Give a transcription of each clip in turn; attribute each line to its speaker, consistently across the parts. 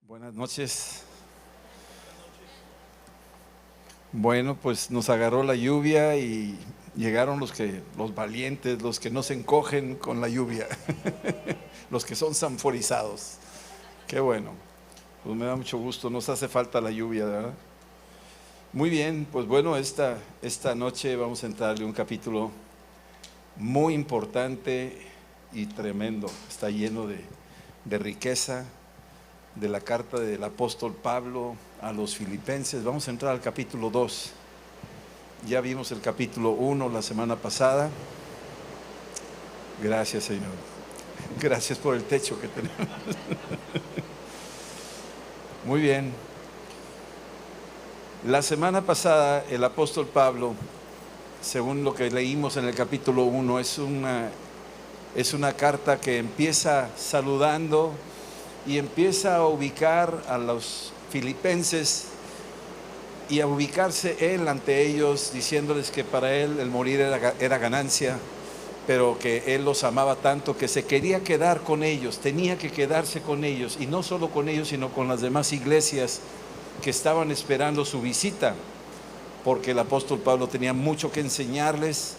Speaker 1: Buenas noches. Bueno, pues nos agarró la lluvia y llegaron los valientes, los que no se encogen con la lluvia, los que son sanforizados. Qué bueno. Pues me da mucho gusto. Nos hace falta la lluvia, ¿verdad? Muy bien, pues bueno, esta noche vamos a entrarle un capítulo muy importante y tremendo. Está lleno de riqueza, de la carta del apóstol Pablo a los filipenses. Vamos a entrar al capítulo 2. Ya vimos el capítulo 1 la semana pasada. Gracias, Señor. Gracias por el techo que tenemos. Muy bien. La semana pasada el apóstol Pablo, según lo que leímos en el capítulo 1, es una carta que empieza saludando y empieza a ubicar a los filipenses y a ubicarse él ante ellos, diciéndoles que para él el morir era ganancia, pero que él los amaba tanto que se quería quedar con ellos, tenía que quedarse con ellos, y no solo con ellos, sino con las demás iglesias que estaban esperando su visita, porque el apóstol Pablo tenía mucho que enseñarles,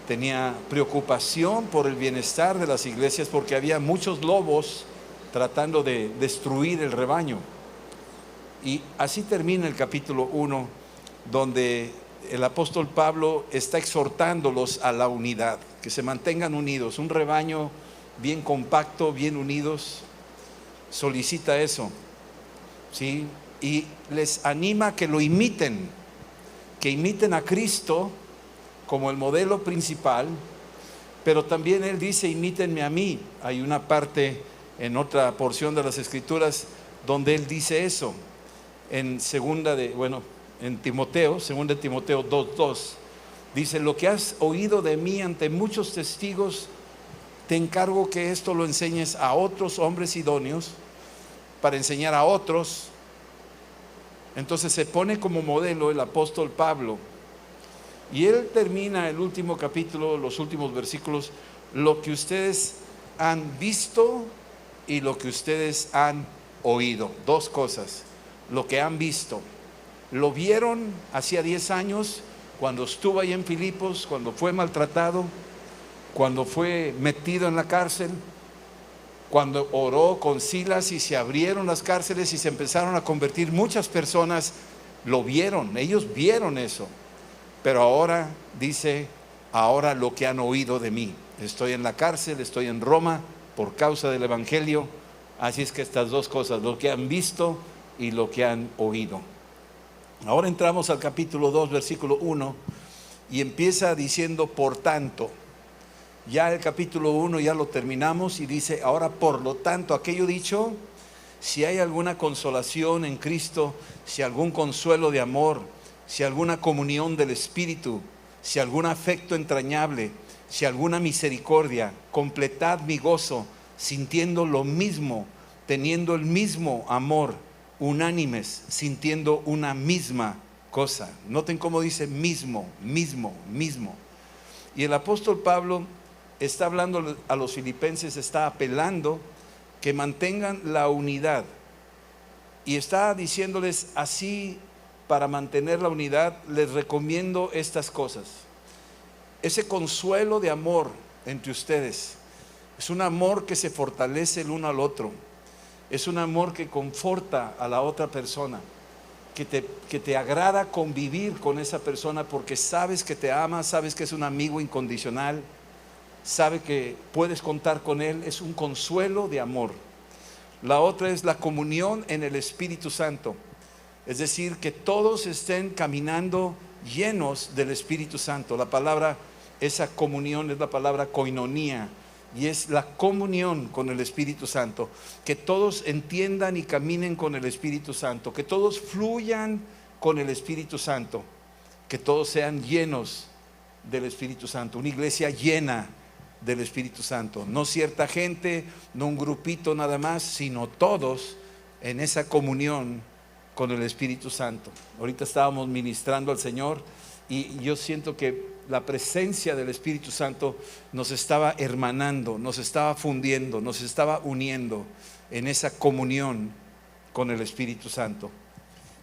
Speaker 1: tenía preocupación por el bienestar de las iglesias, porque había muchos lobos tratando de destruir el rebaño. Y así termina el capítulo 1, donde el apóstol Pablo está exhortándolos a la unidad, que se mantengan unidos. Un rebaño bien compacto, bien unidos, solicita eso, ¿sí? Y les anima a que lo imiten, que imiten a Cristo como el modelo principal, pero también él dice: imítenme a mí. Hay una parte en otra porción de las Escrituras donde él dice eso, en Timoteo, 2 Timoteo 2:2, dice: lo que has oído de mí ante muchos testigos, te encargo que esto lo enseñes a otros hombres idóneos para enseñar a otros. Entonces se pone como modelo el apóstol Pablo, y él termina el último capítulo, los últimos versículos: lo que ustedes han visto y lo que ustedes han oído. Dos cosas: lo que han visto, lo vieron hacía 10 años cuando estuvo ahí en Filipos, cuando fue maltratado, cuando fue metido en la cárcel, cuando oró con Silas y se abrieron las cárceles y se empezaron a convertir muchas personas. Lo vieron, ellos vieron eso. Pero ahora dice: ahora lo que han oído de mí. Estoy en la cárcel, estoy en Roma por causa del evangelio. Así es que estas dos cosas, lo que han visto y lo que han oído. Ahora entramos al capítulo 2, versículo 1, y empieza diciendo: por tanto. Ya el capítulo 1 ya lo terminamos y dice: ahora, por lo tanto, aquello dicho, si hay alguna consolación en Cristo, si algún consuelo de amor, si alguna comunión del Espíritu, si algún afecto entrañable, si alguna misericordia, completad mi gozo, sintiendo lo mismo, teniendo el mismo amor, unánimes, sintiendo una misma cosa. Noten cómo dice mismo, mismo, mismo. Y el apóstol Pablo está hablando a los filipenses, está apelando que mantengan la unidad, y está diciéndoles así: para mantener la unidad les recomiendo estas cosas. Ese consuelo de amor entre ustedes es un amor que se fortalece el uno al otro, es un amor que conforta a la otra persona, que te agrada convivir con esa persona porque sabes que te ama, sabes que es un amigo incondicional, sabe que puedes contar con él. Es un consuelo de amor. La otra es la comunión en el Espíritu Santo, es decir, que todos estén caminando llenos del Espíritu Santo. La palabra, esa comunión, es la palabra koinonía, y es la comunión con el Espíritu Santo. Que todos entiendan y caminen con el Espíritu Santo, que todos fluyan con el Espíritu Santo, que todos sean llenos del Espíritu Santo. Una iglesia llena del Espíritu Santo, no cierta gente, no un grupito nada más, sino todos en esa comunión con el Espíritu Santo. Ahorita estábamos ministrando al Señor y yo siento que la presencia del Espíritu Santo nos estaba hermanando, nos estaba fundiendo, nos estaba uniendo en esa comunión con el Espíritu Santo.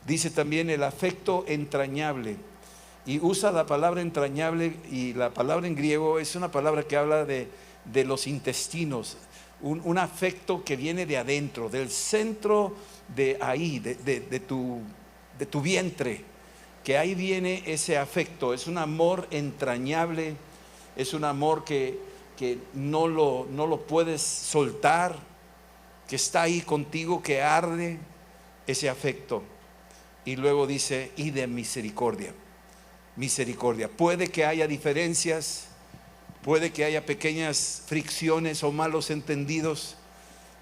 Speaker 1: Dice también el afecto entrañable, y usa la palabra entrañable, y la palabra en griego es una palabra que habla de los intestinos, un afecto que viene de adentro, del centro de ahí, de tu vientre, que ahí viene ese afecto. Es un amor entrañable, es un amor que no lo puedes soltar, que está ahí contigo, que arde ese afecto. Y luego dice, y de misericordia. Misericordia. Puede que haya diferencias, puede que haya pequeñas fricciones o malos entendidos,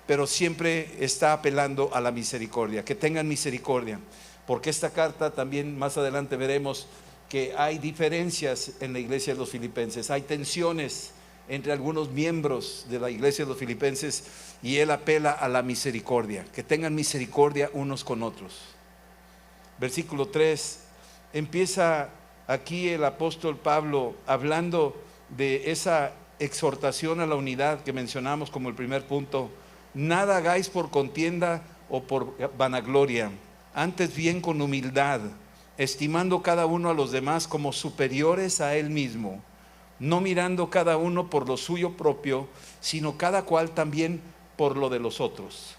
Speaker 1: pero siempre está apelando a la misericordia. Que tengan misericordia, porque esta carta también más adelante veremos que hay diferencias en la iglesia de los filipenses, hay tensiones entre algunos miembros de la iglesia de los filipenses, y él apela a la misericordia, que tengan misericordia unos con otros. Versículo 3, empieza aquí el apóstol Pablo hablando de esa exhortación a la unidad que mencionamos como el primer punto. Nada hagáis por contienda o por vanagloria, antes bien con humildad, estimando cada uno a los demás como superiores a él mismo, no mirando cada uno por lo suyo propio, sino cada cual también por lo de los otros.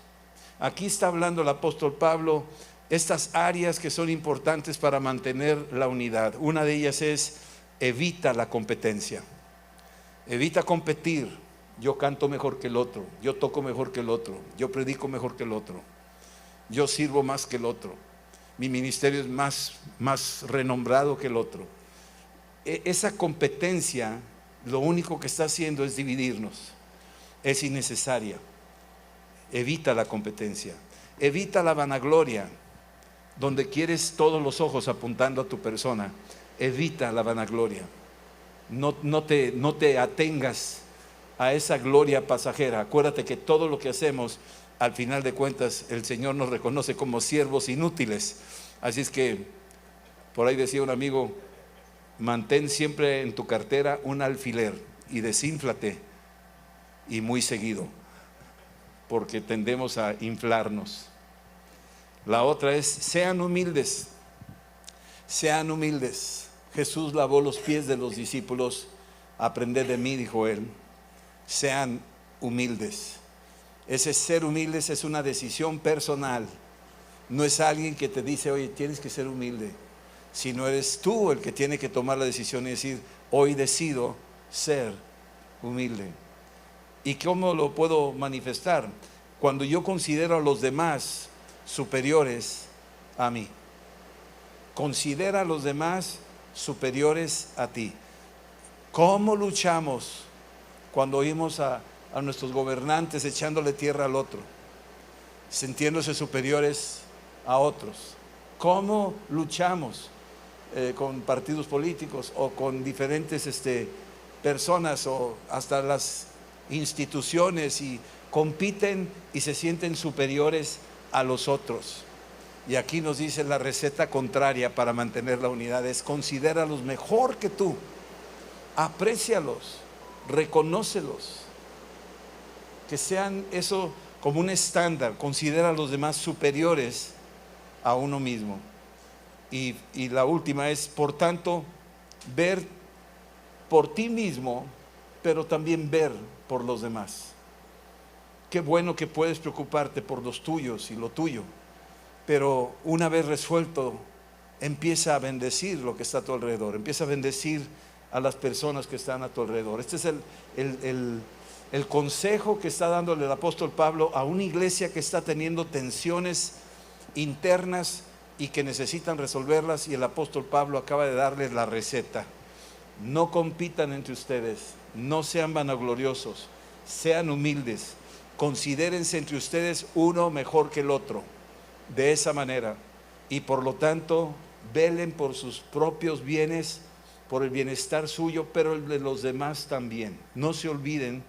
Speaker 1: Aquí está hablando el apóstol Pablo estas áreas que son importantes para mantener la unidad. Una de ellas es: evita la competencia. Evita competir. Yo canto mejor que el otro, yo toco mejor que el otro, yo predico mejor que el otro, yo sirvo más que el otro, mi ministerio es más renombrado que el otro. Esa competencia lo único que está haciendo es dividirnos, es innecesaria. Evita la competencia, evita la vanagloria, donde quieres todos los ojos apuntando a tu persona. Evita la vanagloria, no te atengas a esa gloria pasajera. Acuérdate que todo lo que hacemos, al final de cuentas, el Señor nos reconoce como siervos inútiles. Así es que, por ahí decía un amigo, mantén siempre en tu cartera un alfiler y desínflate, y muy seguido, porque tendemos a inflarnos. La otra es: sean humildes. Sean humildes. Jesús lavó los pies de los discípulos. Aprended de mí, dijo él. Sean humildes. Ese ser humildes es una decisión personal. No es alguien que te dice: oye, tienes que ser humilde. Sino eres tú el que tiene que tomar la decisión y decir: hoy decido ser humilde. ¿Y cómo lo puedo manifestar? Cuando yo considero a los demás superiores a mí. Considera a los demás superiores a ti. ¿Cómo luchamos cuando oímos a nuestros gobernantes echándole tierra al otro, sintiéndose superiores a otros? ¿Cómo luchamos con partidos políticos o con diferentes personas o hasta las instituciones, y compiten y se sienten superiores a los otros? Y aquí nos dice la receta contraria para mantener la unidad: es: considéralos mejor que tú, aprécialos, reconócelos, que sean eso como un estándar. Considera a los demás superiores a uno mismo. Y la última es: por tanto, ver por ti mismo, pero también ver por los demás. Qué bueno que puedes preocuparte por los tuyos y lo tuyo, pero una vez resuelto, empieza a bendecir lo que está a tu alrededor, empieza a bendecir a las personas que están a tu alrededor. Este es el consejo que está dándole el apóstol Pablo a una iglesia que está teniendo tensiones internas y que necesitan resolverlas, y el apóstol Pablo acaba de darles la receta. No compitan entre ustedes, no sean vanagloriosos, sean humildes, considérense entre ustedes uno mejor que el otro, de esa manera, y por lo tanto velen por sus propios bienes, por el bienestar suyo, pero el de los demás también. No se olviden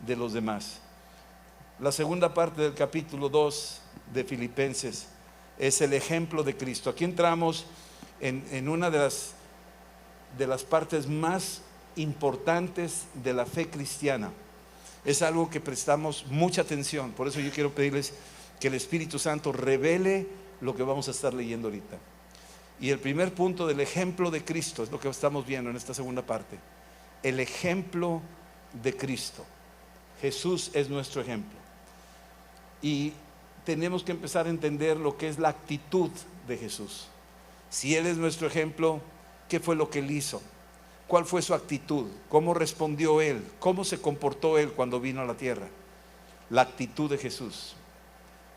Speaker 1: de los demás. La segunda parte del capítulo 2 de Filipenses es el ejemplo de Cristo. Aquí entramos en una de las partes más importantes de la fe cristiana. Es algo que prestamos mucha atención. Por eso yo quiero pedirles que el Espíritu Santo revele lo que vamos a estar leyendo ahorita. Y el primer punto del ejemplo de Cristo es lo que estamos viendo en esta segunda parte. El ejemplo de Cristo. Jesús es nuestro ejemplo. Y tenemos que empezar a entender lo que es la actitud de Jesús. Si Él es nuestro ejemplo, ¿qué fue lo que Él hizo? ¿Cuál fue su actitud? ¿Cómo respondió Él? ¿Cómo se comportó Él cuando vino a la tierra? La actitud de Jesús.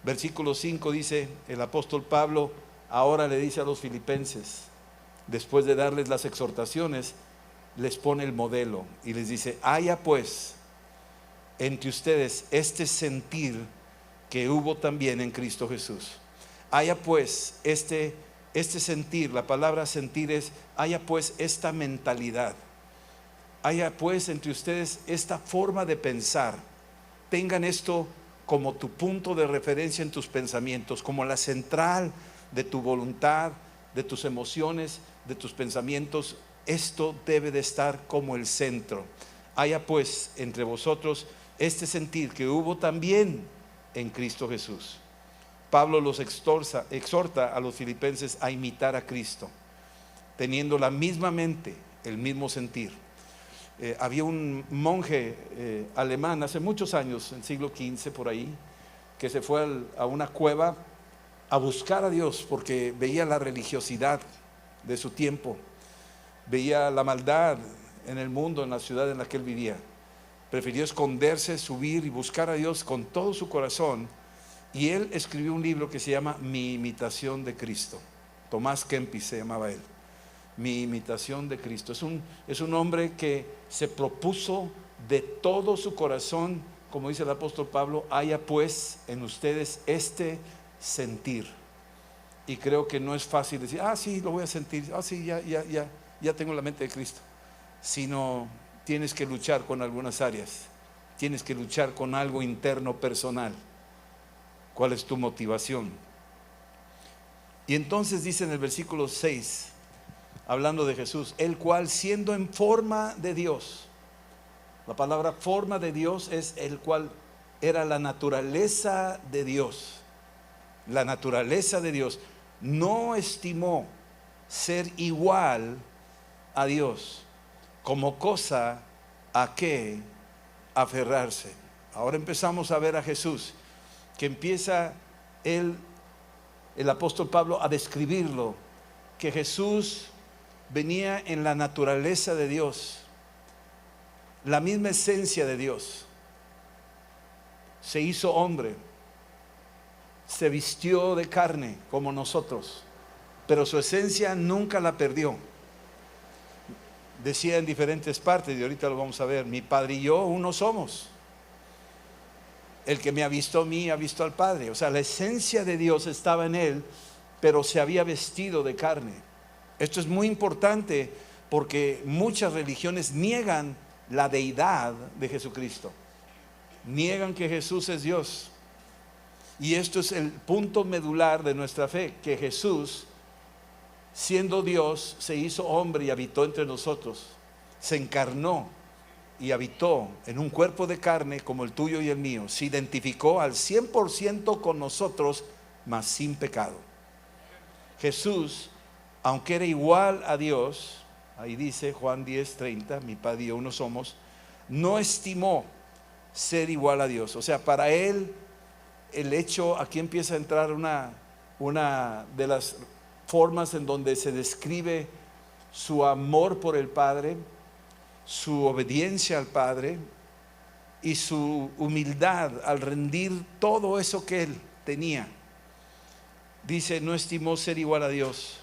Speaker 1: Versículo 5 dice el apóstol Pablo, ahora le dice a los filipenses, después de darles las exhortaciones, les pone el modelo y les dice: haya pues entre ustedes este sentir que hubo también en Cristo Jesús. Haya pues este sentir, la palabra sentir es, haya pues esta mentalidad, haya pues entre ustedes esta forma de pensar. Tengan esto como tu punto de referencia en tus pensamientos, como la central de tu voluntad, de tus emociones, de tus pensamientos. Esto debe de estar como el centro. Haya pues entre vosotros este sentir que hubo también en Cristo Jesús. Pablo los exhorta a los filipenses a imitar a Cristo, teniendo la misma mente, el mismo sentir. Había un monje alemán hace muchos años, en el siglo XV por ahí, que se fue a una cueva a buscar a Dios porque veía la religiosidad de su tiempo, veía la maldad en el mundo, en la ciudad en la que él vivía. Prefirió esconderse, subir y buscar a Dios con todo su corazón, y él escribió un libro que se llama Mi imitación de Cristo. Tomás Kempis se llamaba él. Mi imitación de Cristo. Es un hombre que se propuso de todo su corazón, como dice el apóstol Pablo, haya pues en ustedes este sentir. Y creo que no es fácil decir, sí, lo voy a sentir, sí, ya tengo la mente de Cristo. Sino tienes que luchar con algunas áreas, tienes que luchar con algo interno personal. ¿Cuál es tu motivación? Y entonces dice en el versículo 6, hablando de Jesús, el cual siendo en forma de Dios, la palabra forma de Dios es el cual era la naturaleza de Dios. La naturaleza de Dios. No estimó ser igual a Dios como cosa a que aferrarse. Ahora empezamos a ver a Jesús, que empieza el apóstol Pablo a describirlo, que Jesús venía en la naturaleza de Dios, la misma esencia de Dios. Se hizo hombre, se vistió de carne como nosotros, pero su esencia nunca la perdió. Decía en diferentes partes, y ahorita lo vamos a ver, mi Padre y yo uno somos. El que me ha visto a mí ha visto al Padre. O sea, la esencia de Dios estaba en él, pero se había vestido de carne. Esto es muy importante porque muchas religiones niegan la deidad de Jesucristo, niegan que Jesús es Dios. Y esto es el punto medular de nuestra fe, que Jesús, siendo Dios, se hizo hombre y habitó entre nosotros, se encarnó y habitó en un cuerpo de carne como el tuyo y el mío, se identificó al 100% con nosotros, mas sin pecado. Jesús, aunque era igual a Dios, ahí dice Juan 10:30, mi Padre y yo uno somos, no estimó ser igual a Dios. O sea, para él el hecho, aquí empieza a entrar una de las formas en donde se describe su amor por el Padre, su obediencia al Padre y su humildad al rendir todo eso que él tenía. Dice, no estimó ser igual a Dios.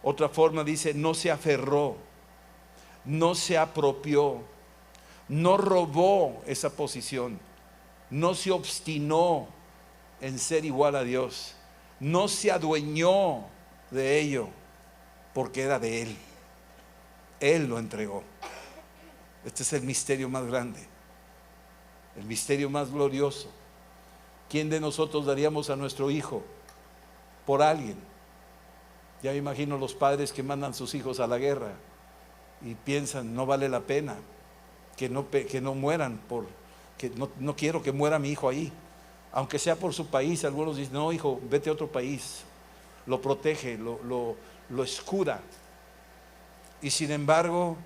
Speaker 1: Otra forma dice, no se aferró, no se apropió, no robó esa posición, no se obstinó en ser igual a Dios, no se adueñó de ello, porque era de él. Él lo entregó. Este es el misterio más grande, el misterio más glorioso. ¿Quién de nosotros daríamos a nuestro hijo por alguien? Ya me imagino los padres que mandan sus hijos a la guerra y piensan, no vale la pena que no mueran, que no quiero que muera mi hijo ahí. aunque sea por su país. Algunos dicen, no hijo, vete a otro país. Lo protege, lo escuda. Y sin embargo,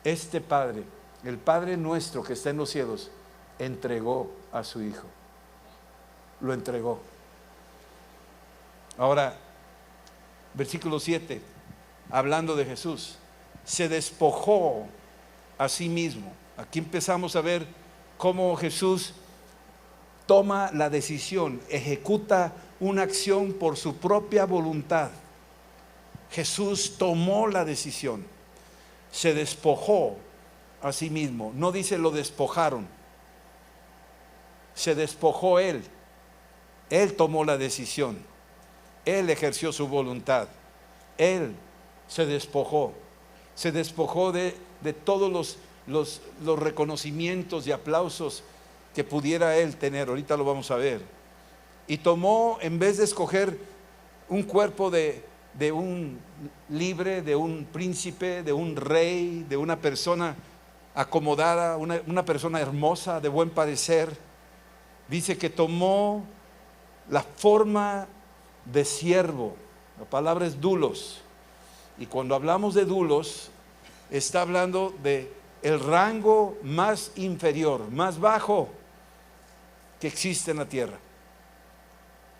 Speaker 1: este Padre, el Padre nuestro que está en los cielos, entregó a su Hijo. Lo entregó. Ahora, versículo 7, hablando de Jesús, se despojó a sí mismo. Aquí empezamos a ver cómo Jesús toma la decisión, ejecuta una acción por su propia voluntad. Jesús tomó la decisión, se despojó a sí mismo. No dice lo despojaron, se despojó Él. Él tomó la decisión, Él ejerció su voluntad, Él se despojó de todos los reconocimientos y aplausos que pudiera Él tener. Ahorita lo vamos a ver. Y tomó, en vez de escoger un cuerpo de un libre, de un príncipe, de un rey, de una persona acomodada, una persona hermosa, de buen parecer, dice que tomó la forma de siervo. La palabra es doulos, y cuando hablamos de doulos está hablando de el rango más inferior, más bajo que existe en la tierra.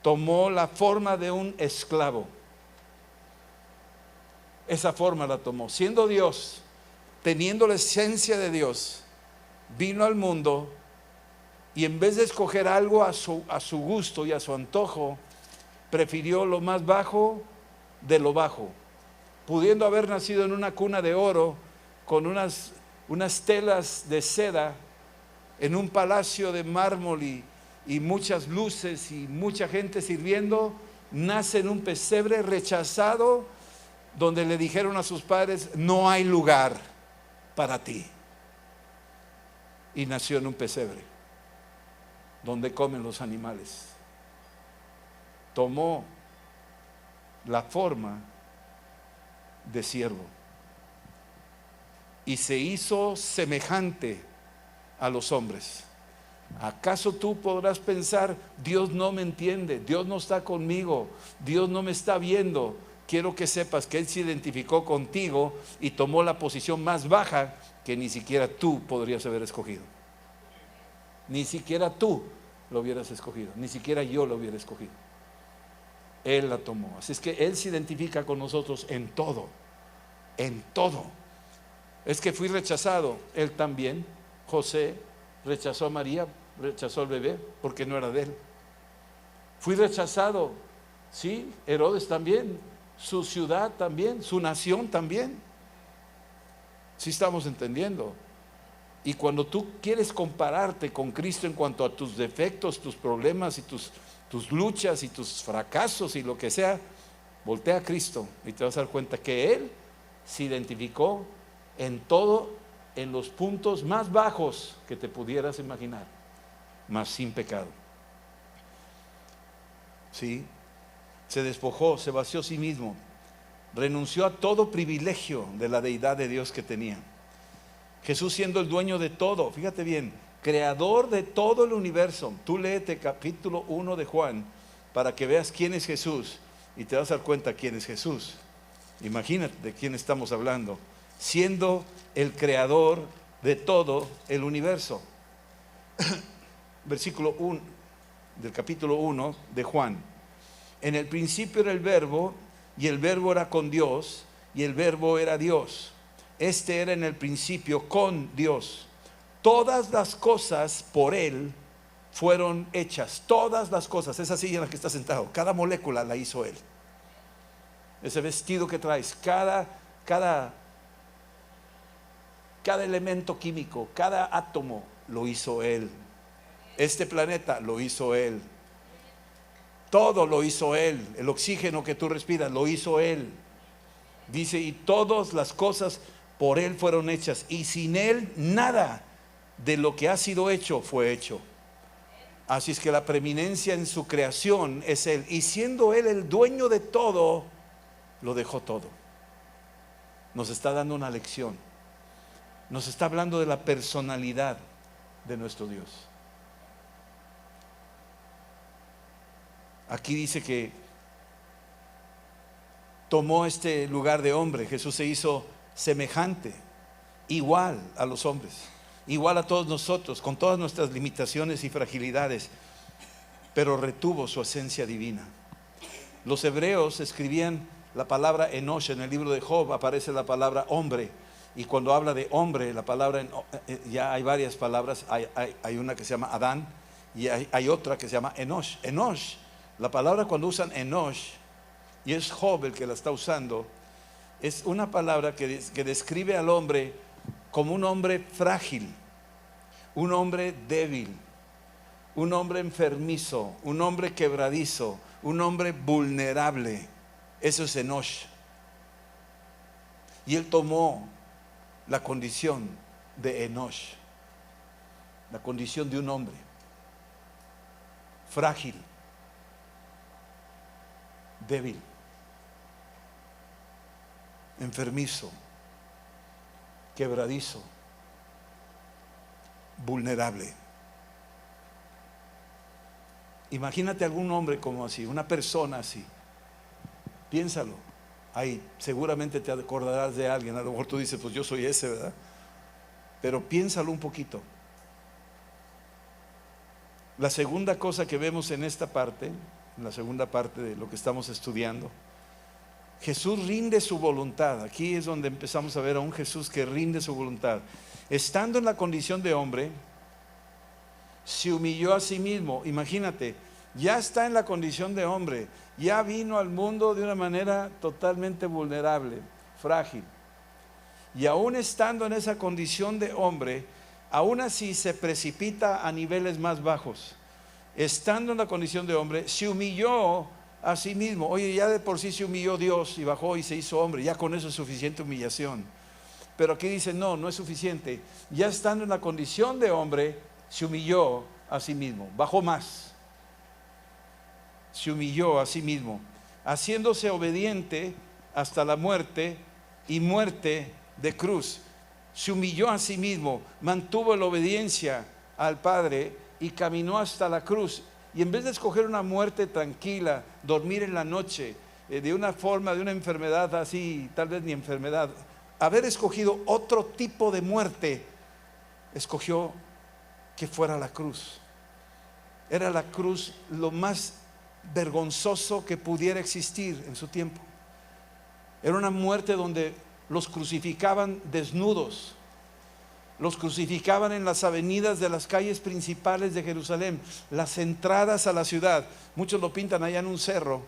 Speaker 1: Tomó la forma de un esclavo. Esa forma la tomó, siendo Dios, teniendo la esencia de Dios, vino al mundo. Y en vez de escoger algo a su gusto y a su antojo, prefirió lo más bajo de lo bajo, pudiendo haber nacido en una cuna de oro, con unas telas de seda, en un palacio de mármol y muchas luces y mucha gente sirviendo. Nace en un pesebre rechazado, donde le dijeron a sus padres, no hay lugar para ti. Y nació en un pesebre donde comen los animales. Tomó la forma de siervo y se hizo semejante a los hombres. ¿Acaso tú podrás pensar, Dios no me entiende, Dios no está conmigo, Dios no me está viendo? Quiero que sepas que Él se identificó contigo y tomó la posición más baja que ni siquiera tú podrías haber escogido. Ni siquiera tú lo hubieras escogido, ni siquiera yo lo hubiera escogido. Él la tomó. Así es que Él se identifica con nosotros en todo, en todo. Es que fui rechazado, Él también. José rechazó a María, rechazó al bebé porque no era de él. Fui rechazado, sí, Herodes también, su ciudad también, su nación también. Sí estamos entendiendo. Y cuando tú quieres compararte con Cristo en cuanto a tus defectos, tus problemas y tus luchas y tus fracasos y lo que sea, voltea a Cristo y te vas a dar cuenta que Él se identificó en todo, en los puntos más bajos que te pudieras imaginar, mas sin pecado. ¿Sí? Se despojó, se vació a sí mismo, renunció a todo privilegio de la deidad de Dios que tenía. Jesús siendo el dueño de todo, fíjate bien, creador de todo el universo. Tú léete capítulo 1 de Juan para que veas quién es Jesús y te vas a dar cuenta quién es Jesús. Imagínate de quién estamos hablando, siendo el creador de todo el universo. Versículo 1 del capítulo 1 de Juan. En el principio era el verbo, y el verbo era con Dios, y el verbo era Dios. Este era en el principio con Dios. Todas las cosas por Él fueron hechas. Todas las cosas, esa silla en la que está sentado, cada molécula la hizo Él. Ese vestido que traes, cada elemento químico, cada átomo lo hizo Él. Este planeta lo hizo Él. Todo lo hizo Él. El oxígeno que tú respiras lo hizo Él. Dice, y todas las cosas por Él fueron hechas, y sin Él nada de lo que ha sido hecho fue hecho. Así es que la preeminencia en su creación es Él, y siendo Él el dueño de todo, lo dejó todo. Nos está dando una lección. Nos está hablando de la personalidad de nuestro Dios. Aquí dice que tomó este lugar de hombre. Jesús se hizo semejante, igual a los hombres, igual a todos nosotros, con todas nuestras limitaciones y fragilidades, pero retuvo su esencia divina. Los hebreos escribían la palabra Enosh. En el libro de Job aparece la palabra hombre, y cuando habla de hombre, la palabra, ya hay varias palabras. Hay una que se llama Adán, y hay otra que se llama Enosh. Enosh, la palabra cuando usan Enosh, y es Job el que la está usando, es una palabra que describe al hombre como un hombre frágil, un hombre débil, un hombre enfermizo, un hombre quebradizo, un hombre vulnerable. Eso es Enosh. Y él tomó la condición de Enosh, la condición de un hombre frágil, débil, enfermizo, quebradizo, vulnerable. Imagínate algún hombre como así, una persona así. Piénsalo. Ahí seguramente te acordarás de alguien. A lo mejor tú dices, pues yo soy ese, ¿verdad? Pero piénsalo un poquito. La segunda cosa que vemos en esta parte, en la segunda parte de lo que estamos estudiando, Jesús rinde su voluntad. Aquí es donde empezamos a ver a un Jesús que rinde su voluntad. Estando en la condición de hombre, se humilló a sí mismo. Imagínate, ya está en la condición de hombre, ya vino al mundo de una manera totalmente vulnerable, frágil, y aún estando en esa condición de hombre, aún así se precipita a niveles más bajos. Estando en la condición de hombre, se humilló a sí mismo. Oye, ya de por sí se humilló Dios y bajó y se hizo hombre, ya con eso es suficiente humillación. Pero aquí dice, no, no es suficiente. Ya estando en la condición de hombre, se humilló a sí mismo, bajó más. Se humilló a sí mismo, haciéndose obediente hasta la muerte, y muerte de cruz. Se humilló a sí mismo, mantuvo la obediencia al Padre y caminó hasta la cruz. Y en vez de escoger una muerte tranquila, dormir en la noche, de una forma, de una enfermedad así, tal vez ni enfermedad, haber escogido otro tipo de muerte, escogió que fuera la cruz. Era la cruz lo más vergonzoso que pudiera existir en su tiempo. Era una muerte donde los crucificaban desnudos, los crucificaban en las avenidas de las calles principales de Jerusalén, las entradas a la ciudad. Muchos lo pintan allá en un cerro.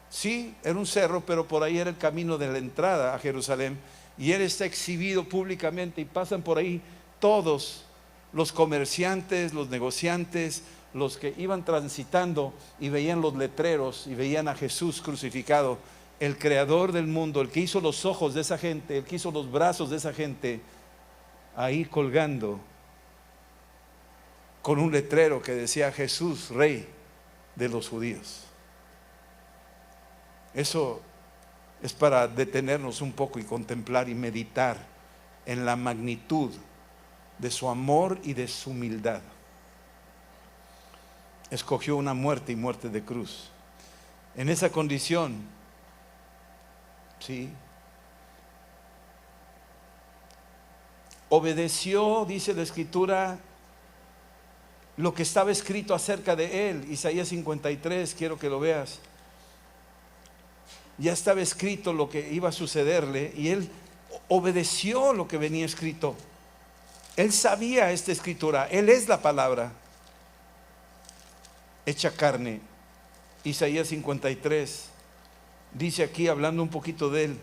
Speaker 1: Sí, era un cerro, pero por ahí era el camino de la entrada a Jerusalén, y él está exhibido públicamente, y pasan por ahí todos los comerciantes, los negociantes, los que iban transitando y veían los letreros y veían a Jesús crucificado, el creador del mundo, el que hizo los ojos de esa gente, el que hizo los brazos de esa gente, ahí colgando con un letrero que decía Jesús, Rey de los judíos. Eso es para detenernos un poco y contemplar y meditar en la magnitud de su amor y de su humildad. Escogió una muerte, y muerte de cruz. En esa condición, sí, obedeció, dice la Escritura, lo que estaba escrito acerca de él. Isaías 53, quiero que lo veas. Ya estaba escrito lo que iba a sucederle, y él obedeció lo que venía escrito. Él sabía esta escritura, él es la palabra hecha carne. Isaías 53 dice aquí, hablando un poquito de él,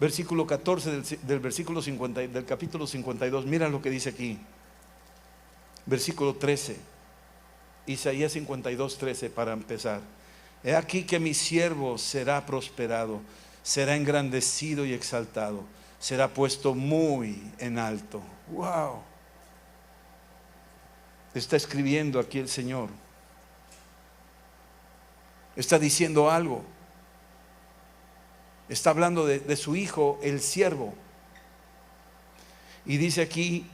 Speaker 1: versículo 14 del versículo 50, del capítulo 52. Mira lo que dice aquí, versículo 13, Isaías 52, 13, para empezar. He aquí que mi siervo será prosperado, será engrandecido y exaltado, será puesto muy en alto. Wow. Está escribiendo aquí el Señor. Está diciendo algo. Está hablando de su hijo, el siervo. Y dice aquí,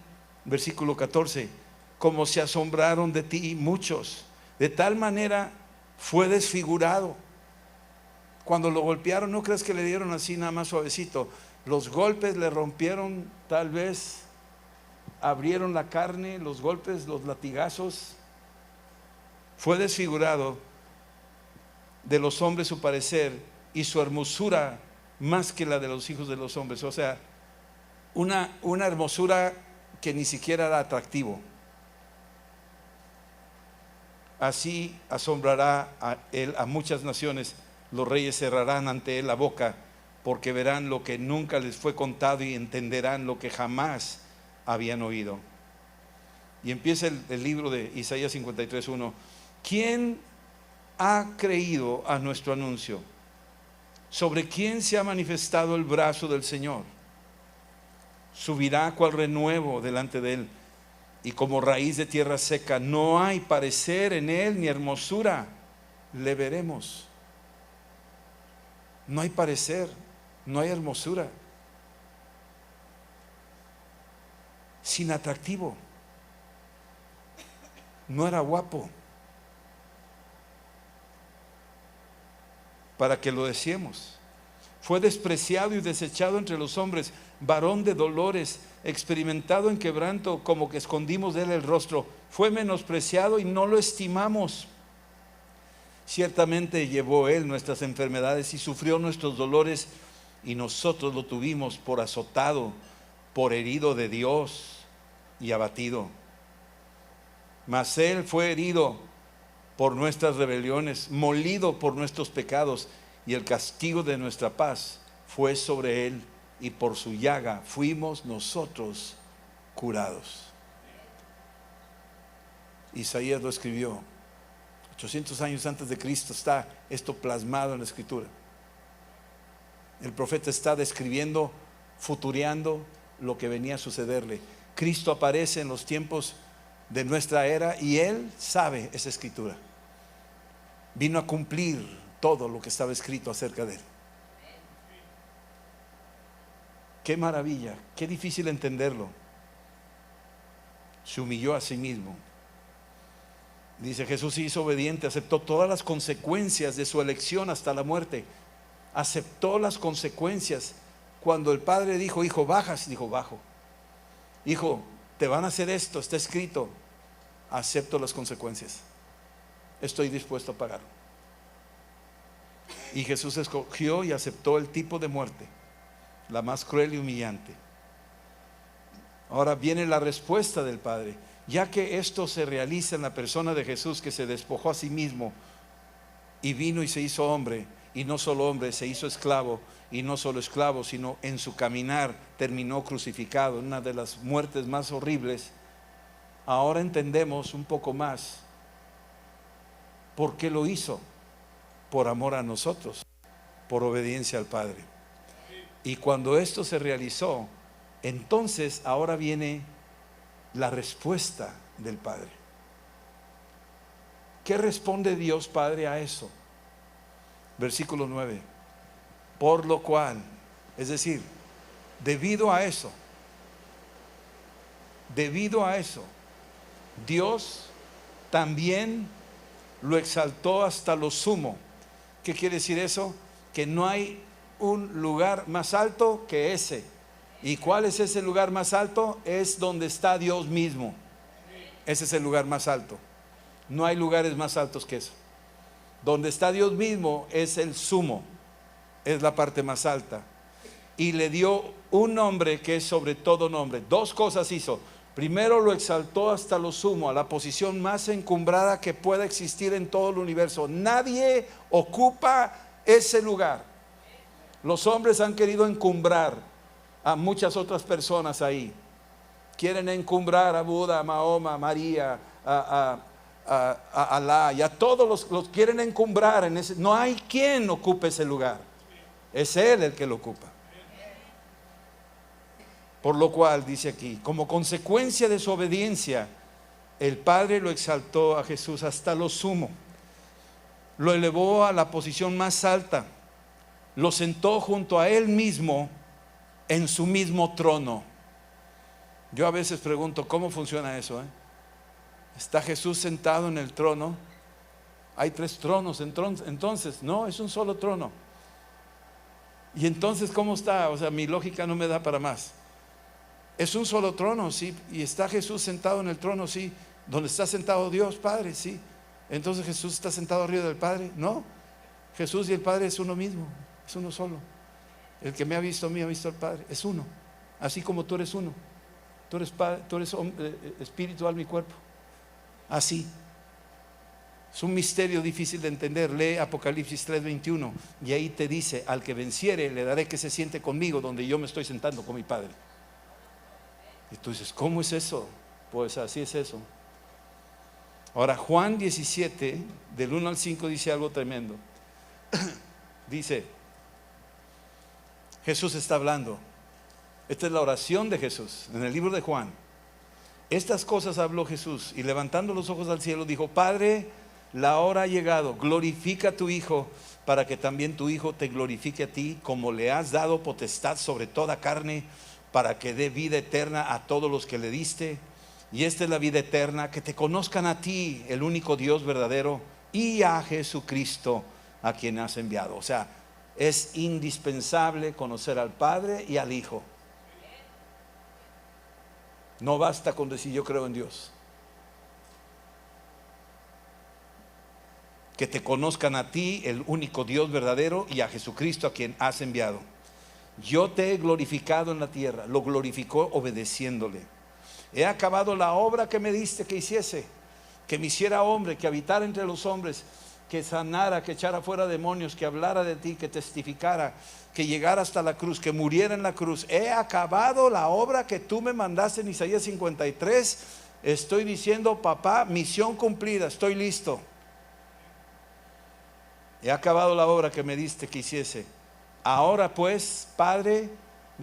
Speaker 1: versículo 14, como se asombraron de ti muchos, de tal manera fue desfigurado. Cuando lo golpearon, no crees que le dieron así nada más suavecito. Los golpes le rompieron, tal vez abrieron la carne, los golpes, los latigazos. Fue desfigurado de los hombres su parecer, y su hermosura más que la de los hijos de los hombres. O sea, una hermosura que ni siquiera era atractivo. Así asombrará a él a muchas naciones. Los reyes cerrarán ante él la boca, porque verán lo que nunca les fue contado y entenderán lo que jamás habían oído. Y empieza el libro de Isaías 53:1. ¿Quién ha creído a nuestro anuncio? ¿Sobre quién se ha manifestado el brazo del Señor? Subirá cual renuevo delante de él, y como raíz de tierra seca. No hay parecer en él ni hermosura le veremos. No hay parecer, no hay hermosura. Sin atractivo. No era guapo para que lo deseemos. Fue despreciado y desechado entre los hombres, varón de dolores, experimentado en quebranto, como que escondimos de él el rostro. Fue menospreciado y no lo estimamos. Ciertamente llevó él nuestras enfermedades y sufrió nuestros dolores, y nosotros lo tuvimos por azotado, por herido de Dios y abatido. Mas él fue herido por nuestras rebeliones, molido por nuestros pecados, y el castigo de nuestra paz fue sobre él, y por su llaga fuimos nosotros curados. Isaías lo escribió 800 años antes de Cristo. Está esto plasmado en la Escritura. El profeta está describiendo, futureando lo que venía a sucederle. Cristo aparece en los tiempos de nuestra era, y él sabe esa Escritura. Vino a cumplir todo lo que estaba escrito acerca de él. Qué maravilla, qué difícil entenderlo. Se humilló a sí mismo. Dice, Jesús se hizo obediente, aceptó todas las consecuencias de su elección hasta la muerte. Aceptó las consecuencias. Cuando el padre dijo, hijo, bajas, dijo, bajo. Hijo, te van a hacer esto, está escrito. Acepto las consecuencias. Estoy dispuesto a pagar. Y Jesús escogió y aceptó el tipo de muerte, la más cruel y humillante. Ahora viene la respuesta del Padre. Ya que esto se realiza en la persona de Jesús, que se despojó a sí mismo y vino y se hizo hombre, y no solo hombre, se hizo esclavo, y no solo esclavo, sino en su caminar terminó crucificado, en una de las muertes más horribles. Ahora entendemos un poco más por qué lo hizo. Por amor a nosotros, por obediencia al Padre. Y cuando esto se realizó, entonces ahora viene la respuesta del Padre. ¿Qué responde Dios Padre a eso? Versículo 9. Por lo cual, es decir, debido a eso, Dios también lo exaltó hasta lo sumo. ¿Qué quiere decir eso? Que no hay un lugar más alto que ese. ¿Y cuál es ese lugar más alto? Es donde está Dios mismo. Ese es el lugar más alto. No hay lugares más altos que eso. Donde está Dios mismo es el sumo, es la parte más alta. Y le dio un nombre que es sobre todo nombre. Dos cosas hizo. Primero, lo exaltó hasta lo sumo, a la posición más encumbrada que pueda existir en todo el universo. Nadie ocupa ese lugar. Los hombres han querido encumbrar a muchas otras personas ahí. Quieren encumbrar a Buda, a Mahoma, a María, a Alá, y a todos los quieren encumbrar en ese. No hay quien ocupe ese lugar. Es Él el que lo ocupa. Por lo cual, dice aquí, como consecuencia de su obediencia, el Padre lo exaltó a Jesús hasta lo sumo, lo elevó a la posición más alta, lo sentó junto a Él mismo en su mismo trono. Yo a veces pregunto, ¿cómo funciona eso? ¿Está Jesús sentado en el trono? hay 3 tronos. Entonces, no, es un solo trono. Y entonces, ¿cómo está? O sea, mi lógica no me da para más. Es un solo trono, sí. Y está Jesús sentado en el trono, sí. Donde está sentado Dios Padre, sí. Entonces Jesús está sentado arriba del Padre. No, Jesús y el Padre es uno mismo, es uno solo. El que me ha visto a mí ha visto al Padre. Es uno. Así como tú eres uno. Tú eres Padre, tú eres espíritu, alma y cuerpo. Así. Es un misterio difícil de entender. Lee Apocalipsis 3:21 y ahí te dice: al que venciere le daré que se siente conmigo donde yo me estoy sentando con mi Padre. Y tú dices, ¿cómo es eso? Pues así es eso. Ahora Juan 17 del 1 al 5 dice algo tremendo. Dice, Jesús está hablando. Esta es la oración de Jesús en el libro de Juan. Estas cosas habló Jesús y levantando los ojos al cielo dijo: Padre, la hora ha llegado, glorifica a tu Hijo, para que también tu Hijo te glorifique a ti, como le has dado potestad sobre toda carne, para que dé vida eterna a todos los que le diste. Y esta es la vida eterna, que te conozcan a ti, el único Dios verdadero, y a Jesucristo, a quien has enviado. O sea, es indispensable conocer al Padre y al Hijo. No basta con decir yo creo en Dios. Que te conozcan a ti, el único Dios verdadero, y a Jesucristo, a quien has enviado. Yo te he glorificado en la tierra. Lo glorificó obedeciéndole. He acabado la obra que me diste que hiciese, que me hiciera hombre, que habitara entre los hombres, que sanara, que echara fuera demonios, que hablara de ti, que testificara, que llegara hasta la cruz, que muriera en la cruz. He acabado la obra que tú me mandaste en Isaías 53. Estoy diciendo, papá, misión cumplida, estoy listo. He acabado la obra que me diste que hiciese. Ahora pues, Padre,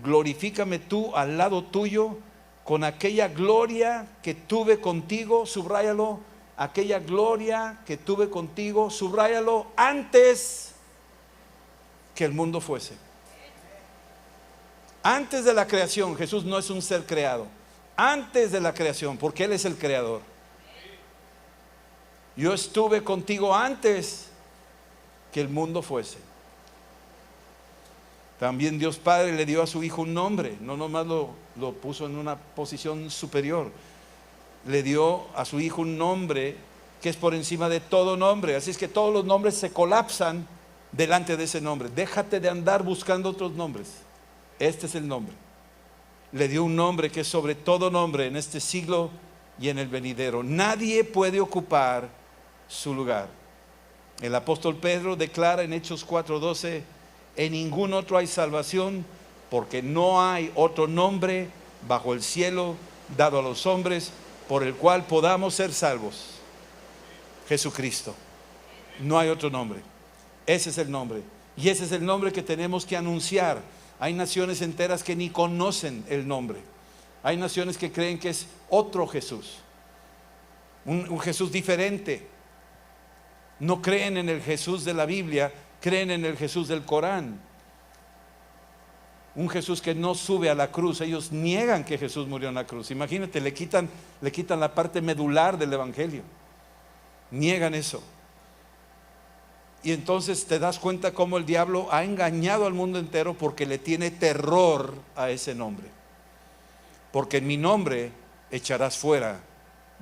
Speaker 1: glorifícame tú al lado tuyo con aquella gloria que tuve contigo, subráyalo, aquella gloria que tuve contigo, subráyalo, antes que el mundo fuese. Antes de la creación. Jesús no es un ser creado. Antes de la creación, porque Él es el creador. Yo estuve contigo antes que el mundo fuese. También Dios Padre le dio a su Hijo un nombre. No nomás lo puso en una posición superior. Le dio a su Hijo un nombre que es por encima de todo nombre. Así es que todos los nombres se colapsan delante de ese nombre. Déjate de andar buscando otros nombres. Este es el nombre. Le dio un nombre que es sobre todo nombre en este siglo y en el venidero. Nadie puede ocupar su lugar. El apóstol Pedro declara en Hechos 4:12: en ningún otro hay salvación, porque no hay otro nombre bajo el cielo dado a los hombres por el cual podamos ser salvos. Jesucristo. No hay otro nombre. Ese es el nombre. Y ese es el nombre que tenemos que anunciar. Hay naciones enteras que ni conocen el nombre. Hay naciones que creen que es otro Jesús. Un Jesús diferente. No creen en el Jesús de la Biblia, creen en el Jesús del Corán. Un Jesús que no sube a la cruz. Ellos niegan que Jesús murió en la cruz. Imagínate, le quitan la parte medular del evangelio. Niegan eso. Y entonces te das cuenta cómo el diablo ha engañado al mundo entero, porque le tiene terror a ese nombre. Porque en mi nombre echarás fuera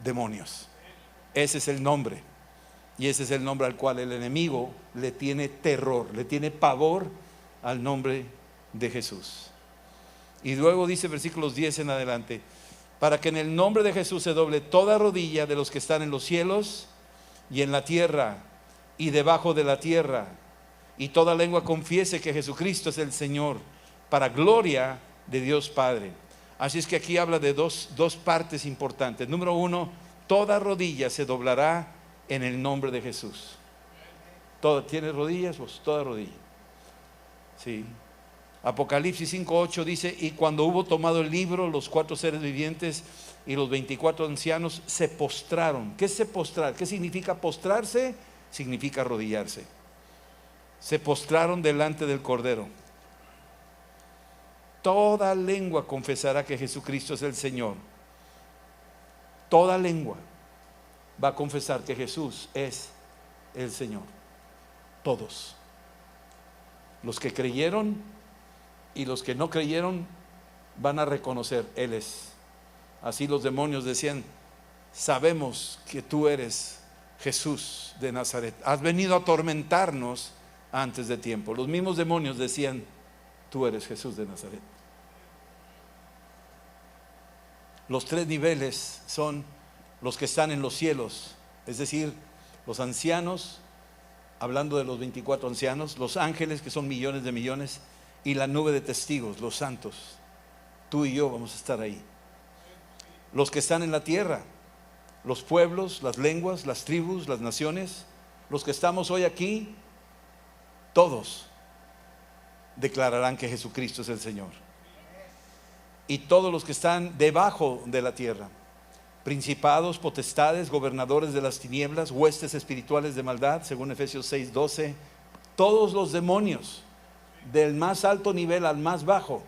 Speaker 1: demonios. Ese es el nombre. Y ese es el nombre al cual el enemigo le tiene terror, le tiene pavor al nombre de Jesús. Y luego dice versículos 10 en adelante: para que en el nombre de Jesús se doble toda rodilla de los que están en los cielos y en la tierra y debajo de la tierra, y toda lengua confiese que Jesucristo es el Señor, para gloria de Dios Padre. Así es que aquí habla de dos partes importantes. Número uno, toda rodilla se doblará en el nombre de Jesús. ¿Tiene rodillas? Pues toda rodilla. Sí. Apocalipsis 5:8 dice: y cuando hubo tomado el libro, los 4 seres vivientes y los 24 ancianos se postraron. ¿Qué es se postrar? ¿Qué significa postrarse? Significa arrodillarse. Se postraron delante del Cordero. Toda lengua confesará que Jesucristo es el Señor. Toda lengua va a confesar que Jesús es el Señor. Todos. Los que creyeron y los que no creyeron van a reconocer, Él es. Así los demonios decían: sabemos que tú eres Jesús de Nazaret, has venido a atormentarnos antes de tiempo. Los mismos demonios decían: tú eres Jesús de Nazaret. Los 3 niveles son los que están en los cielos, es decir, los ancianos, hablando de los 24 ancianos, los ángeles, que son millones de millones, y la nube de testigos, los santos. Tú y yo vamos a estar ahí. Los que están en la tierra, los pueblos, las lenguas, las tribus, las naciones, los que estamos hoy aquí, todos declararán que Jesucristo es el Señor. Y todos los que están debajo de la tierra, principados, potestades, gobernadores de las tinieblas, huestes espirituales de maldad, según Efesios 6:12, todos los demonios, del más alto nivel al más bajo,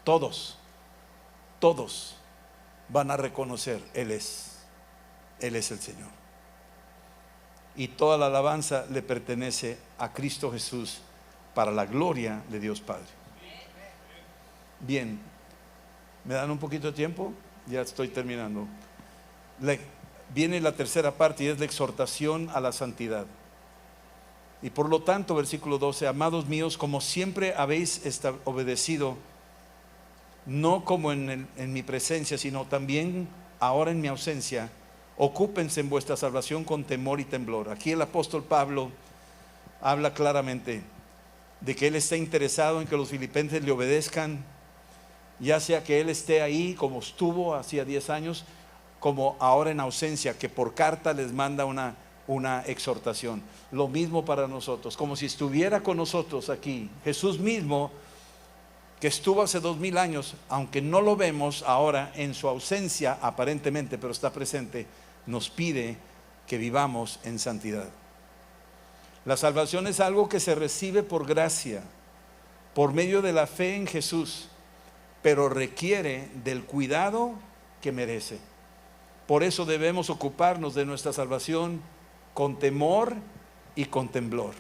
Speaker 1: todos van a reconocer: Él es el Señor. Y toda la alabanza le pertenece a Cristo Jesús, para la gloria de Dios Padre. Bien, ¿me dan un poquito de tiempo? Ya estoy terminando. Viene la tercera parte, y es la exhortación a la santidad. Y por lo tanto, versículo 12: amados míos, como siempre habéis obedecido, no como en mi presencia, sino también ahora en mi ausencia, ocúpense en vuestra salvación con temor y temblor. Aquí el apóstol Pablo habla claramente de que él está interesado en que los filipenses le obedezcan, ya sea que él esté ahí como estuvo hacía 10 años, como ahora en ausencia, que por carta les manda una exhortación. Lo mismo para nosotros, como si estuviera con nosotros aquí Jesús mismo, que estuvo hace 2000 años, aunque no lo vemos ahora en su ausencia aparentemente, pero está presente. Nos pide que vivamos en santidad. La salvación es algo que se recibe por gracia, por medio de la fe en Jesús, pero requiere del cuidado que merece. Por eso debemos ocuparnos de nuestra salvación con temor y con temblor.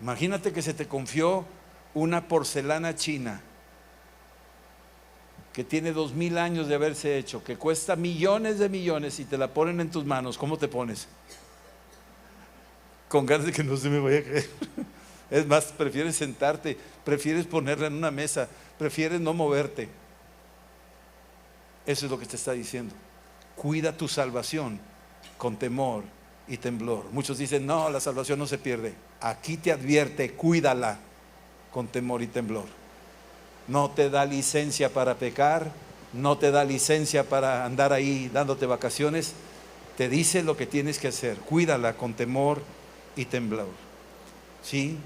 Speaker 1: Imagínate que se te confió una porcelana china que tiene 2000 años de haberse hecho, que cuesta millones de millones, y te la ponen en tus manos. ¿Cómo te pones? Con ganas de que no se me vaya a caer. Es más, prefieres sentarte, prefieres ponerla en una mesa, prefieres no moverte. Eso es lo que te está diciendo. Cuida tu salvación con temor y temblor. Muchos dicen: no, la salvación no se pierde. Aquí te advierte: cuídala con temor y temblor. No te da licencia para pecar, no te da licencia para andar ahí dándote vacaciones. Te dice lo que tienes que hacer: cuídala con temor y temblor. ¿Sí?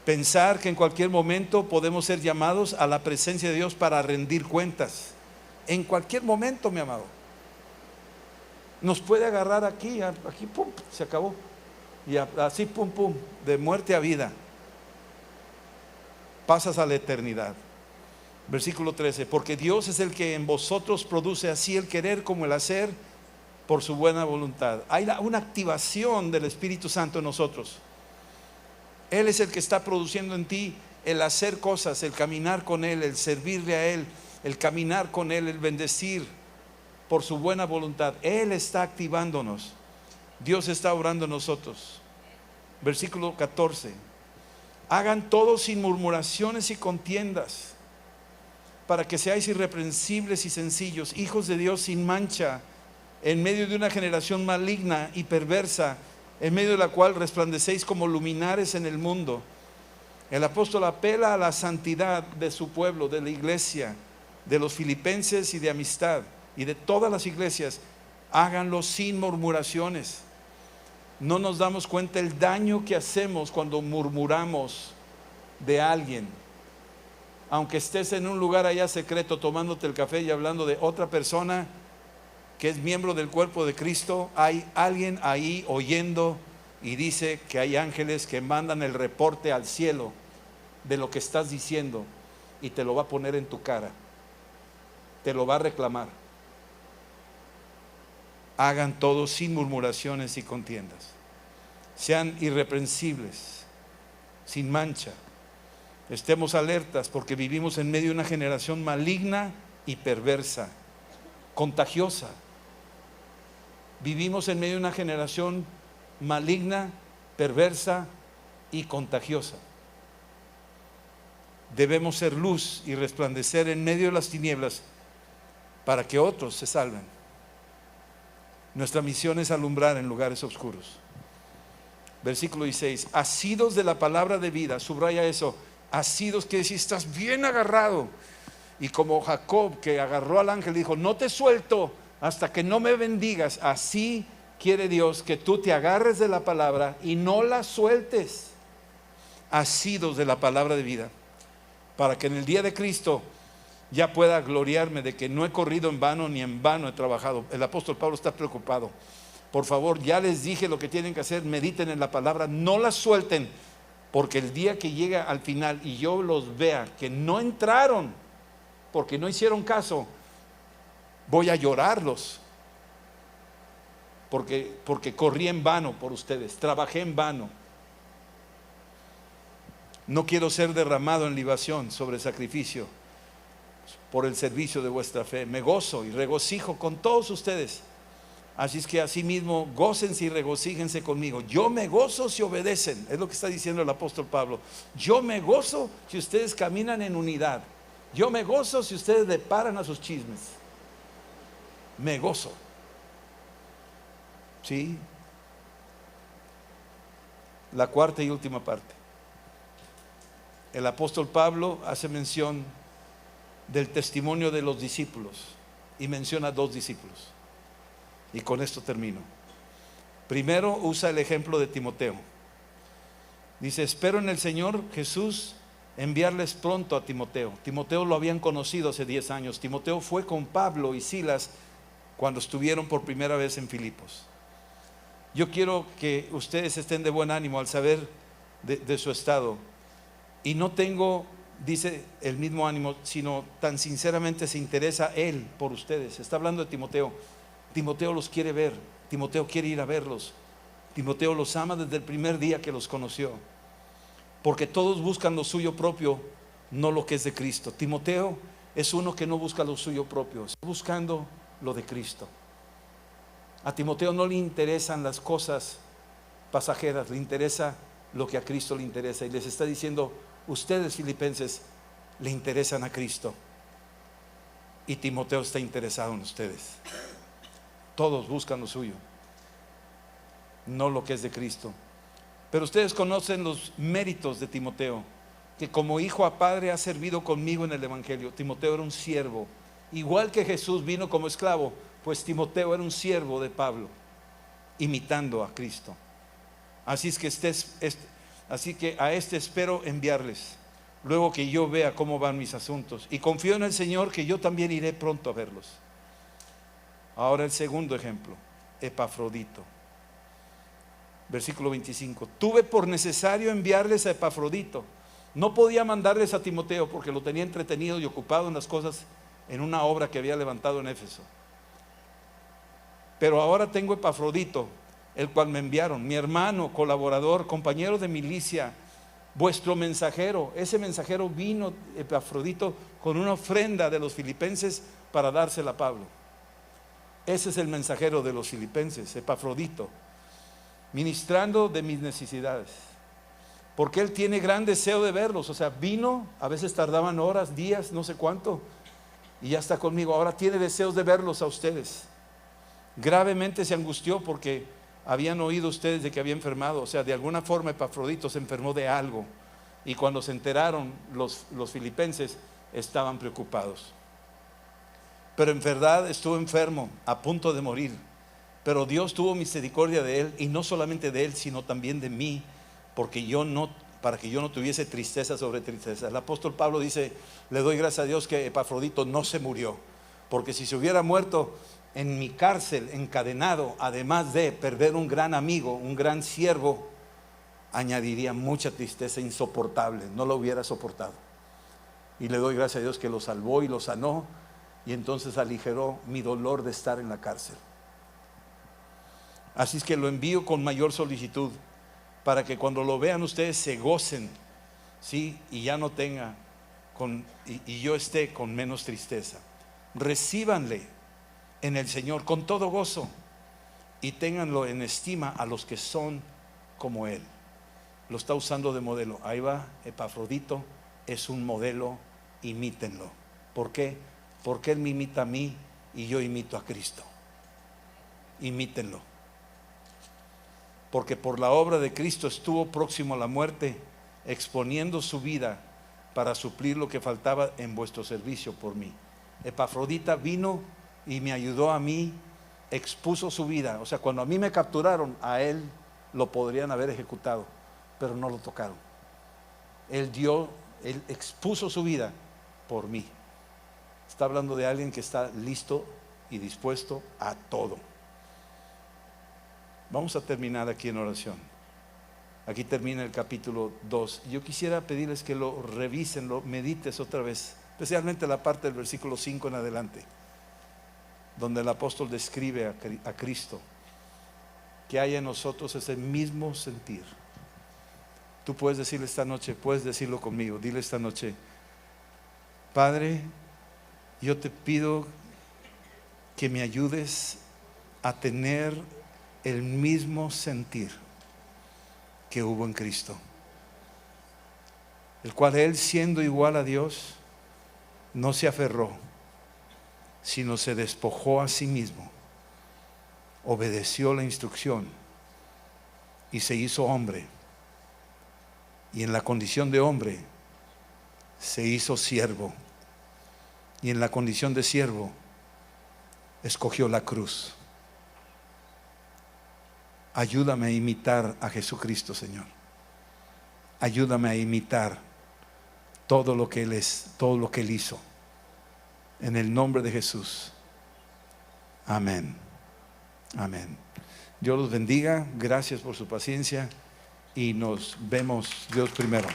Speaker 1: Pensar que en cualquier momento podemos ser llamados a la presencia de Dios para rendir cuentas. En cualquier momento, mi amado. Nos puede agarrar aquí, pum, se acabó. Y así, pum, pum, de muerte a vida. Pasas a la eternidad. Versículo 13: porque Dios es el que en vosotros produce así el querer como el hacer por su buena voluntad. Hay una activación del Espíritu Santo en nosotros. Él es el que está produciendo en ti el hacer cosas, el caminar con Él, el servirle a Él, el caminar con Él, el bendecir por su buena voluntad. Él está activándonos. Dios está obrando en nosotros. Versículo 14: hagan todo sin murmuraciones y contiendas, para que seáis irreprensibles y sencillos, hijos de Dios sin mancha, en medio de una generación maligna y perversa, en medio de la cual resplandecéis como luminares en el mundo. El apóstol apela a la santidad de su pueblo, de la iglesia, de los filipenses y de amistad, y de todas las iglesias. Háganlo sin murmuraciones. No nos damos cuenta el daño que hacemos cuando murmuramos de alguien. Aunque estés en un lugar allá secreto tomándote el café y hablando de otra persona que es miembro del cuerpo de Cristo, hay alguien ahí oyendo, y dice que hay ángeles que mandan el reporte al cielo de lo que estás diciendo, y te lo va a poner en tu cara, te lo va a reclamar. Hagan todo sin murmuraciones y contiendas. sean irreprensibles, sin mancha. Estemos alertas porque vivimos en medio de una generación maligna y perversa, contagiosa. Vivimos en medio de una generación maligna, perversa y contagiosa. Debemos ser luz y resplandecer en medio de las tinieblas para que otros se salven. Nuestra misión es alumbrar en lugares oscuros. Versículo 16, asidos de la palabra de vida, subraya eso, asidos quiere decir estás bien agarrado. Y como Jacob que agarró al ángel dijo, no te suelto hasta que no me bendigas, así quiere Dios que tú te agarres de la palabra y no la sueltes. Asidos de la palabra de vida, para que en el día de Cristo ya pueda gloriarme de que no he corrido en vano ni en vano he trabajado. El apóstol Pablo está preocupado. Por favor, ya les dije lo que tienen que hacer, mediten en la palabra, no la suelten, porque el día que llegue al final y yo los vea que no entraron porque no hicieron caso, voy a llorarlos, porque corrí en vano por ustedes, trabajé en vano. No quiero ser derramado en libación sobre sacrificio por el servicio de vuestra fe. Me gozo y regocijo con todos ustedes. Así es que asimismo gócense y regocíjense conmigo. Yo me gozo si obedecen, es lo que está diciendo el apóstol Pablo. Yo me gozo si ustedes caminan en unidad. Yo me gozo si ustedes le paran a sus chismes. Me gozo. ¿Sí? La cuarta y última parte. El apóstol Pablo hace mención del testimonio de los discípulos y menciona 2 discípulos. Y con esto termino. Primero usa el ejemplo de Timoteo. Dice, espero en el Señor Jesús enviarles pronto a Timoteo. Timoteo lo habían conocido hace 10 años. Timoteo fue con Pablo y Silas cuando estuvieron por primera vez en Filipos. Yo quiero que ustedes estén de buen ánimo al saber de su estado. Y no tengo, dice, el mismo ánimo, sino tan sinceramente se interesa Él por ustedes. Está hablando de Timoteo. Timoteo los quiere ver. Timoteo quiere ir a verlos. Timoteo los ama desde el primer día que los conoció. Porque todos buscan lo suyo propio, no lo que es de Cristo. Timoteo es uno que no busca lo suyo propio, está buscando lo de Cristo. A Timoteo no le interesan las cosas pasajeras, le interesa lo que a Cristo le interesa. Y les está diciendo, ustedes filipenses le interesan a Cristo y Timoteo está interesado en ustedes. Todos buscan lo suyo, no lo que es de Cristo. Pero ustedes conocen los méritos de Timoteo, que como hijo a padre ha servido conmigo en el Evangelio. Timoteo era un siervo, igual que Jesús vino como esclavo, pues Timoteo era un siervo de Pablo, imitando a Cristo. Así que a este espero enviarles, luego que yo vea cómo van mis asuntos, y confío en el Señor que yo también iré pronto a verlos. Ahora el segundo ejemplo, Epafrodito. Versículo 25. Tuve por necesario enviarles a Epafrodito. No podía mandarles a Timoteo porque lo tenía entretenido y ocupado en las cosas, en una obra que había levantado en Éfeso. Pero ahora tengo Epafrodito, el cual me enviaron, mi hermano, colaborador, compañero de milicia, vuestro mensajero. Ese mensajero vino, Epafrodito, con una ofrenda de los filipenses para dársela a Pablo. Ese es el mensajero de los filipenses, Epafrodito, ministrando de mis necesidades, porque él tiene gran deseo de verlos. O sea, vino, a veces tardaban horas, días, no sé cuánto, y ya está conmigo. Ahora tiene deseos de verlos a ustedes. Gravemente se angustió porque habían oído ustedes de que había enfermado. O sea, de alguna forma Epafrodito se enfermó de algo, y cuando se enteraron los filipenses estaban preocupados. Pero en verdad estuvo enfermo, a punto de morir. Pero Dios tuvo misericordia de él, y no solamente de él, sino también de mí, para que yo no tuviese tristeza sobre tristeza. El apóstol Pablo dice, le doy gracias a Dios que Epafrodito no se murió, porque si se hubiera muerto en mi cárcel, encadenado, además de perder un gran amigo, un gran siervo, añadiría mucha tristeza insoportable, no lo hubiera soportado. Y le doy gracias a Dios que lo salvó y lo sanó, y entonces aligeró mi dolor de estar en la cárcel. Así es que lo envío con mayor solicitud, para que cuando lo vean ustedes se gocen, ¿sí? Y ya no tenga y yo esté con menos tristeza. Recíbanle en el Señor con todo gozo y ténganlo en estima a los que son como Él. Lo está usando de modelo. Ahí va Epafrodito, es un modelo, imítenlo. ¿Por qué? Porque Él me imita a mí y yo imito a Cristo. Imítenlo. Porque por la obra de Cristo estuvo próximo a la muerte, exponiendo su vida para suplir lo que faltaba en vuestro servicio por mí. Epafrodita vino y me ayudó a mí, expuso su vida. O sea, cuando a mí me capturaron, a él lo podrían haber ejecutado, pero no lo tocaron. Él expuso su vida por mí. Está hablando de alguien que está listo y dispuesto a todo. Vamos a terminar aquí en oración. Aquí termina el capítulo 2. Yo quisiera pedirles que lo revisen, lo medites otra vez, especialmente la parte del versículo 5 en adelante, donde el apóstol describe a Cristo, que haya en nosotros ese mismo sentir. Tú puedes decirle esta noche, puedes decirlo conmigo, dile esta noche: Padre, yo te pido que me ayudes a tener el mismo sentir que hubo en Cristo, el cual Él, siendo igual a Dios, no se aferró, sino se despojó a sí mismo, obedeció la instrucción y se hizo hombre, y en la condición de hombre se hizo siervo, y en la condición de siervo escogió la cruz. Ayúdame a imitar a Jesucristo, Señor. Ayúdame a imitar todo lo que Él es, todo lo que Él hizo. En el nombre de Jesús. Amén. Amén. Dios los bendiga. Gracias por su paciencia y nos vemos, Dios primero.